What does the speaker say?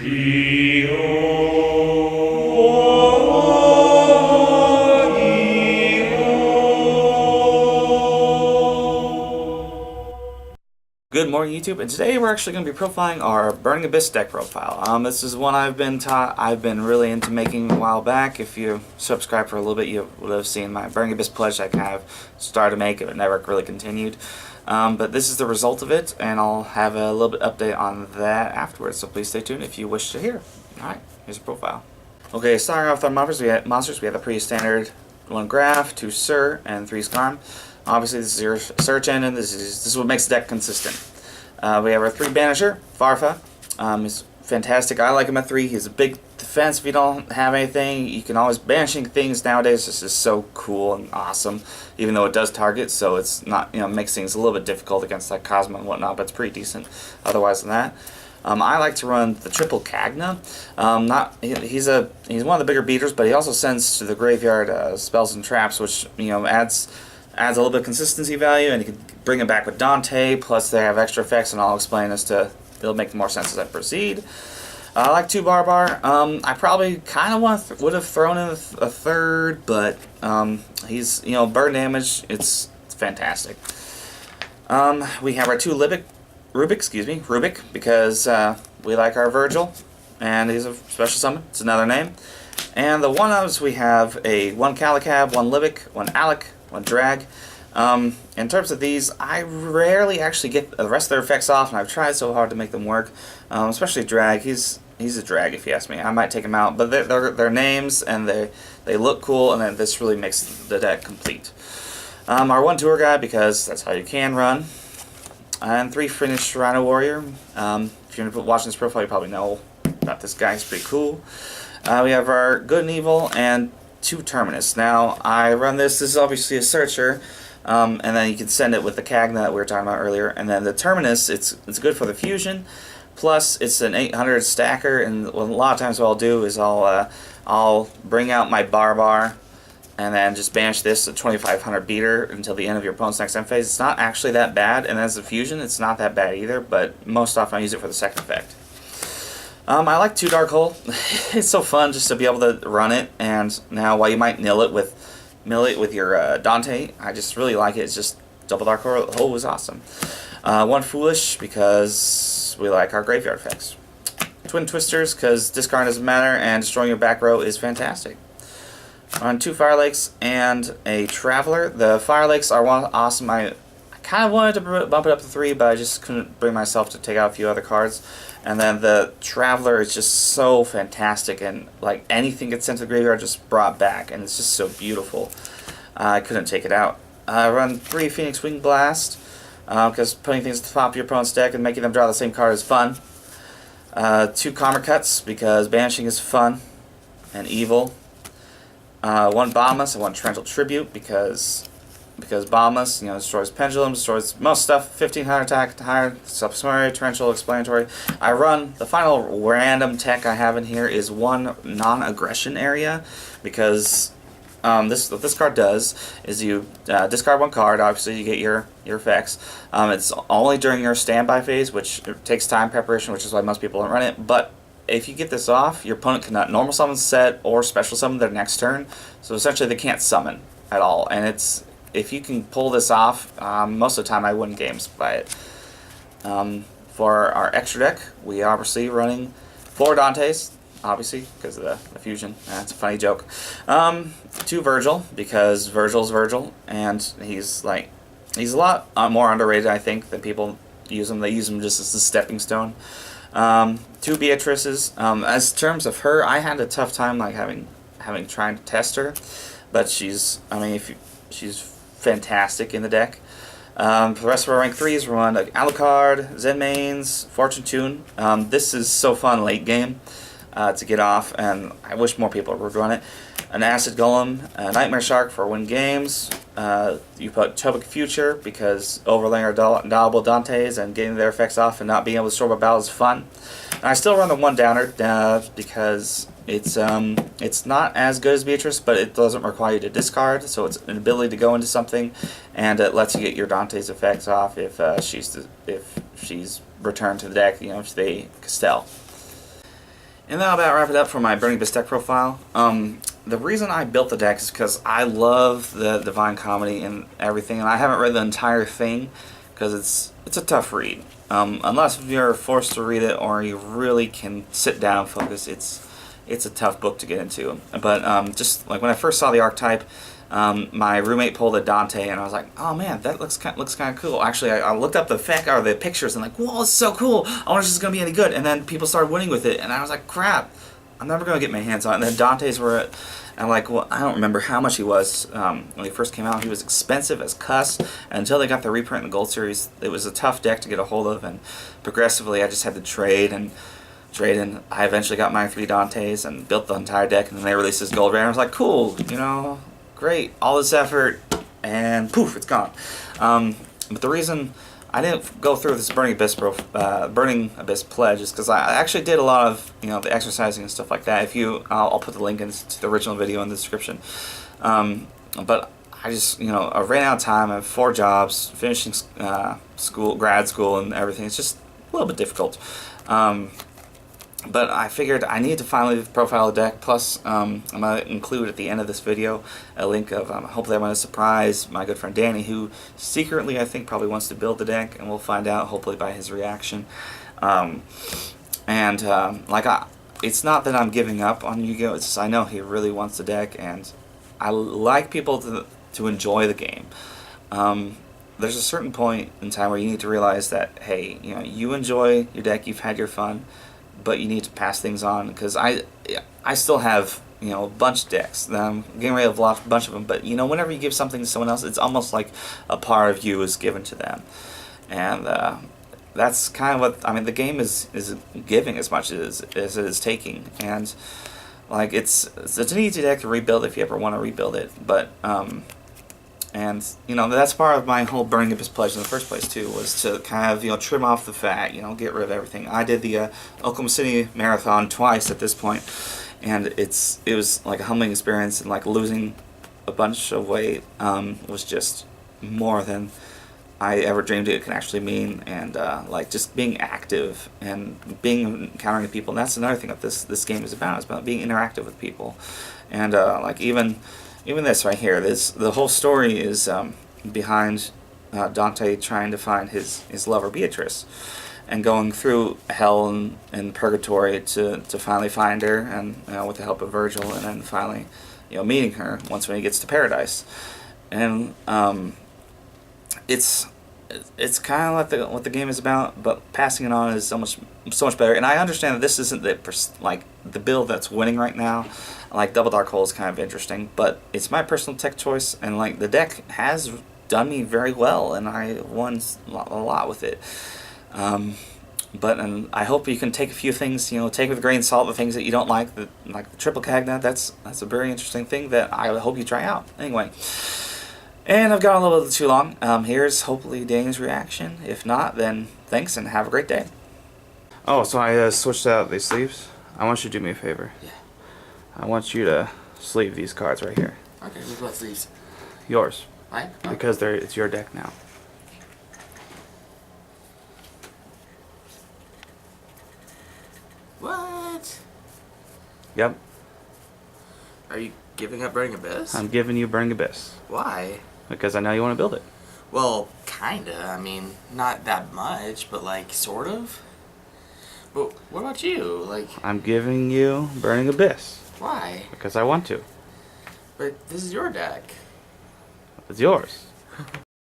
Good morning, YouTube, and today we're actually going to be profiling our Burning Abyss deck profile. This is one I've been really into making a while back. If you subscribed for a little bit, you would have seen my Burning Abyss pledge I kind of started to make, but never really continued. But this is the result of it, and I'll have a little bit update on that afterwards, so please stay tuned if you wish to hear. Alright, here's the profile. Okay, starting off with our monsters, we have the pretty standard 1 Graph, 2 Sir, and 3 Skarm. Obviously, this is your search engine. This is what makes the deck consistent. We have our 3 Banisher, Farfa. He's fantastic. I like him at 3. He's a big defense. If you don't have anything, you can always banishing things nowadays. This is so cool and awesome. Even though it does target, so it's not, makes things a little bit difficult against like Cosmo and whatnot, but it's pretty decent. Otherwise than that. I like to run the triple Kagna. He's one of the bigger beaters, but he also sends to the graveyard spells and traps, which adds a little bit of consistency value, and you can bring it back with Dante, plus they have extra effects, and I'll explain as to, it'll make more sense as I proceed. I like 2 Barbar. I probably kind of would have thrown in a third, but he's, burn damage, it's fantastic. We have our 2 Rubik, because we like our Virgil, and he's a special summon, it's another name. And the 1-ofs, we have a 1 Calicab, 1 Libic, 1 Alec, 1 Drag. In terms of these, I rarely actually get the rest of their effects off, and I've tried so hard to make them work. Especially Drag. He's a drag if you ask me. I might take him out, but they're names and they look cool, and then this really makes the deck complete. Our 1 Tour Guide, because that's how you can run, and 3 Finished Rhino Warrior. If you're watching this profile, you probably know about this guy. He's pretty cool. We have our Good and Evil and 2 Terminus. Now, I run this is obviously a searcher, and then you can send it with the Kagna that we were talking about earlier, and then the Terminus, it's good for the fusion, plus it's an 800 stacker, and a lot of times what I'll do is I'll bring out my Barbar, and then just banish this at 2500 beater until the end of your opponent's next end phase. It's not actually that bad, and as a fusion, it's not that bad either, but most often I use it for the second effect. I like 2 Dark Hole. It's so fun just to be able to run it, and now while you might mill it with your Dante, I just really like it. It's just double Dark Hole is awesome. 1 Foolish, because we like our graveyard effects. Twin Twisters, because discard doesn't matter, and destroying your back row is fantastic. On 2 Fire Lakes and a Traveler. The Fire Lakes are awesome. I kind of wanted to bump it up to 3, but I just couldn't bring myself to take out a few other cards. And then the Traveler is just so fantastic, and like anything gets sent to the graveyard just brought back, and it's just so beautiful. I couldn't take it out. I run 3 Phoenix Wing Blast, because putting things at the top of your opponent's deck and making them draw the same card is fun. 2 Karma Cuts, because banishing is fun and evil. 1 Bombus and 1 Torrential Tribute, because Bombus, destroys pendulums, destroys most stuff, 1500 attack, higher, self-summary, torrential, explanatory. I run, the final random tech I have in here is 1 non-aggression area, because what this card does is you discard 1 card, obviously you get your effects. It's only during your standby phase, which takes time preparation, which is why most people don't run it, but if you get this off, your opponent cannot normal summon, set, or special summon their next turn, so essentially they can't summon at all, and if you can pull this off, most of the time I win games by it. For our extra deck, we are obviously running 4 Dantes, obviously, because of the fusion. That's a funny joke. 2 Virgil, because Virgil's Virgil, and he's a lot more underrated, I think, than people use him. They use him just as a stepping stone. 2 Beatrices. As terms of her, I had a tough time trying to test her, but she's fantastic in the deck. For the rest of our rank 3s, we run Alucard, Zen Mains, Fortune Tune. This is so fun late game to get off, and I wish more people would run it. An Acid Golem, a Nightmare Shark for win games. You put Topic Future, because overlaying our Indaudible Dantes and getting their effects off and not being able to store my battle is fun. And I still run the 1 Downer, because it's not as good as Beatrice, but it doesn't require you to discard, so it's an ability to go into something, and it lets you get your Dante's effects off if she's returned to the deck, if they Castell. And that'll about wrap it up for my Burning Abyss deck profile. The reason I built the deck is because I love the Divine Comedy and everything, and I haven't read the entire thing because it's a tough read. Unless you're forced to read it or you really can sit down and focus, it's a tough book to get into. But just like when I first saw the archetype, my roommate pulled a Dante, and I was like, "Oh man, that looks kind of cool." Actually, I looked up the pictures and like, "Whoa, it's so cool! I wonder if this is gonna be any good." And then people started winning with it, and I was like, "Crap, I'm never gonna get my hands on it." And then Dante's were, and I'm like, "Well, I don't remember how much he was when he first came out. He was expensive as cuss. And until they got the reprint in the Gold Series, it was a tough deck to get a hold of, and progressively, I just had to trade. And I eventually got my 3 Dantes and built the entire deck. And then they released this Gold Rare, and I was like, "Cool, you know." Great, all this effort, and poof, it's gone. But the reason I didn't go through this Burning Abyss pledge is because I actually did a lot of the exercising and stuff like that. If you, I'll put the link to the original video in the description. But I just I ran out of time. I have 4 jobs, finishing grad school, and everything. It's just a little bit difficult. But I figured I needed to finally profile the deck. Plus, I'm going to include at the end of this video a link of, hopefully I'm going to surprise my good friend Danny, who secretly I think probably wants to build the deck, and we'll find out hopefully by his reaction. It's not that I'm giving up on Yu-Gi-Oh! It's just I know he really wants the deck, and I like people to enjoy the game. There's a certain point in time where you need to realize that, hey, you enjoy your deck, you've had your fun, but you need to pass things on, because I still have a bunch of decks that I'm getting ready to have a bunch of them. But whenever you give something to someone else, it's almost like a part of you is given to them, and that's kind of what the game is giving as much as it is taking, and like it's an easy deck to rebuild if you ever want to rebuild it, but and that's part of my whole Burning Abyss pledge in the first place too, was to kind of trim off the fat, get rid of everything. I did the Oklahoma City Marathon twice at this point, and it was like a humbling experience, and like losing a bunch of weight was just more than I ever dreamed it could actually mean, and like just being active and encountering people. And that's another thing that this game is about. It's about being interactive with people, and like even this right here, the whole story is behind Dante trying to find his lover Beatrice, and going through hell and purgatory to finally find her, and with the help of Virgil, and then finally meeting her when he gets to paradise. And it's kind of like what the game is about, but passing it on is so much better. And I understand that this isn't the build that's winning right now. Like Double Dark Hole is kind of interesting, but it's my personal tech choice, and like the deck has done me very well, and I won a lot with it. And I hope you can take a few things, take with a grain of salt the things that you don't like the triple Cagna. That's a very interesting thing that I hope you try out. Anyway. And I've gone a little bit too long. Here's hopefully Danny's reaction. If not, then thanks and have a great day. Oh, so I switched out these sleeves. I want you to do me a favor. Yeah. I want you to sleeve these cards right here. Okay, who's what sleeves? Yours. Mine? Oh. Because it's your deck now. What? Yep. Are you giving up Burning Abyss? I'm giving you Burning Abyss. Why? Because I know you want to build it. Well, kinda. I mean, not that much, but like, sort of. But what about you? Like, I'm giving you Burning Abyss. why? Because I want to. But this is your deck. It's yours.